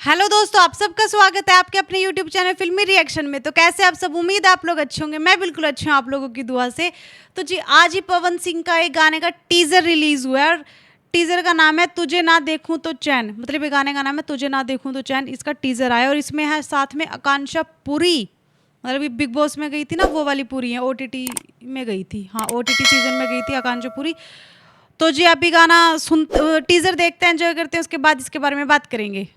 Hello दोस्तों, आप सबका स्वागत है आपके अपने यूट्यूब चैनल फिल्मी रिएक्शन में। तो कैसे आप सब, उम्मीद है आप लोग अच्छे होंगे। मैं बिल्कुल अच्छी हूँ आप लोगों की दुआ से। तो जी आज ही पवन सिंह का एक गाने का टीजर रिलीज हुआ है और टीजर का नाम है तुझे ना देखूं तो चैन। मतलब ये गाने का नाम है तुझे ना देखूं तो चैन। इसका टीजर आया और इसमें है साथ में आकांक्षा पुरी। मतलब ये बिग बॉस में गई थी ना, वो वाली पूरी है। ओटीटी में गई थी, हाँ ओटीटी सीजन में गई थी आकांक्षा पुरी। तो जी आप ये गाना सुन, टीजर देखते हैं, एंजॉय करते हैं, उसके बाद इसके बारे में बात करेंगे।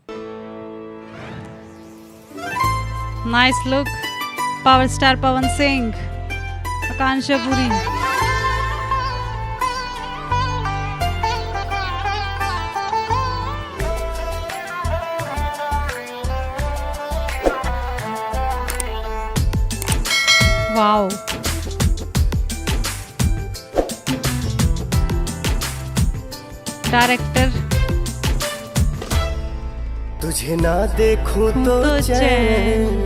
Nice look, power star Pawan Singh, आकांक्षा पुरी। वाओ, डायरेक्टर तुझे ना देखूं तो चैन।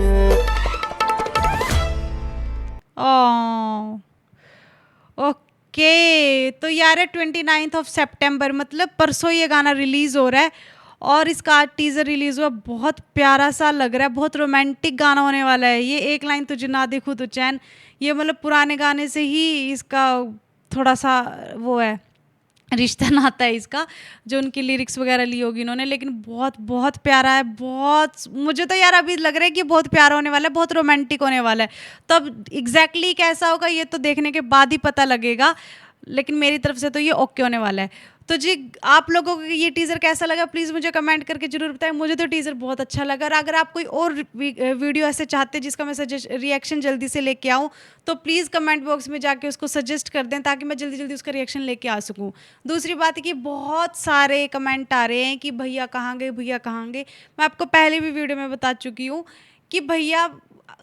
ओके, तो यार 29 सितंबर, मतलब परसों ये गाना रिलीज हो रहा है और इसका आज टीजर रिलीज हुआ। बहुत प्यारा सा लग रहा है, बहुत रोमांटिक गाना होने वाला है ये। एक लाइन तुझे ना देखूं तो चैन, ये मतलब पुराने गाने से ही इसका थोड़ा सा वो है, रिश्ता नाता है इसका, जो उनकी लिरिक्स वगैरह ली होगी इन्होंने। लेकिन बहुत बहुत प्यारा है, बहुत। मुझे तो यार अभी लग रहा है कि बहुत प्यारा होने वाला है, बहुत रोमांटिक होने वाला है। तो अब एग्जैक्टली कैसा होगा ये तो देखने के बाद ही पता लगेगा, लेकिन मेरी तरफ से तो ये ओके होने वाला है। तो जी आप लोगों को ये टीज़र कैसा लगा प्लीज़ मुझे कमेंट करके जरूर बताएं। मुझे तो टीज़र बहुत अच्छा लगा और अगर आप कोई और वीडियो ऐसे चाहते हैं जिसका मैं सजेस्ट रिएक्शन जल्दी से लेके आऊँ, तो प्लीज़ कमेंट बॉक्स में जाके उसको सजेस्ट कर दें ताकि मैं जल्दी जल्दी उसका रिएक्शन लेके आ सकूँ। दूसरी बात है कि बहुत सारे कमेंट आ रहे हैं कि भैया कहाँ गए, भैया कहाँ गए। मैं आपको पहले भी वीडियो में बता चुकी हूँ कि भैया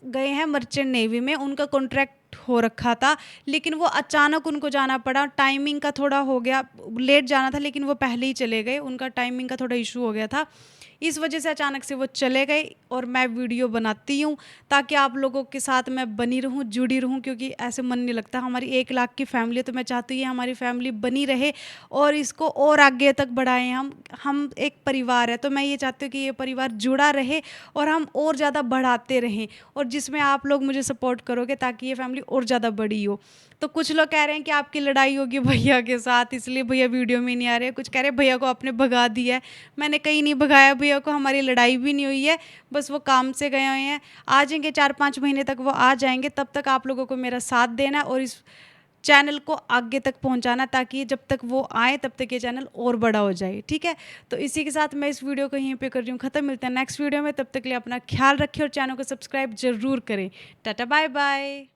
गए हैं मर्चेंट नेवी में, उनका कॉन्ट्रैक्ट हो रखा था, लेकिन वो अचानक उनको जाना पड़ा। टाइमिंग का थोड़ा हो गया, लेट जाना था लेकिन वो पहले ही चले गए, उनका टाइमिंग का थोड़ा इशू हो गया था, इस वजह से अचानक से वो चले गए। और मैं वीडियो बनाती हूँ ताकि आप लोगों के साथ मैं बनी रहूँ, जुड़ी रहूँ, क्योंकि ऐसे मन नहीं लगता। हमारी 1 लाख की फैमिली है, तो मैं चाहती हूँ हमारी फैमिली बनी रहे और इसको और आगे तक बढ़ाएं। हम एक परिवार है, तो मैं ये चाहती हूँ कि ये परिवार जुड़ा रहे और हम और ज़्यादा बढ़ाते रहें, और जिसमें आप लोग मुझे सपोर्ट करोगे ताकि ये फैमिली और ज़्यादा बड़ी हो। तो कुछ लोग कह रहे हैं कि आपकी लड़ाई होगी भैया के साथ, इसलिए भैया वीडियो में नहीं आ रहे। कुछ कह रहे हैं भैया को आपने भगा दिया है। मैंने कहीं नहीं भगाया भैया को, हमारी लड़ाई भी नहीं हुई है, बस वो काम से गए हुए हैं। आ जाएंगे 4-5 महीने तक वो आ जाएंगे, तब तक आप लोगों को मेरा साथ देना है और इस चैनल को आगे तक पहुंचाना, ताकि जब तक वो आए तब तक ये चैनल और बड़ा हो जाए। ठीक है, तो इसी के साथ मैं इस वीडियो को यहीं पे कर रही हूँ ख़त्म। मिलते हैं नेक्स्ट वीडियो में, तब तक के लिए अपना ख्याल रखें और चैनल को सब्सक्राइब जरूर करें। Tata bye bye.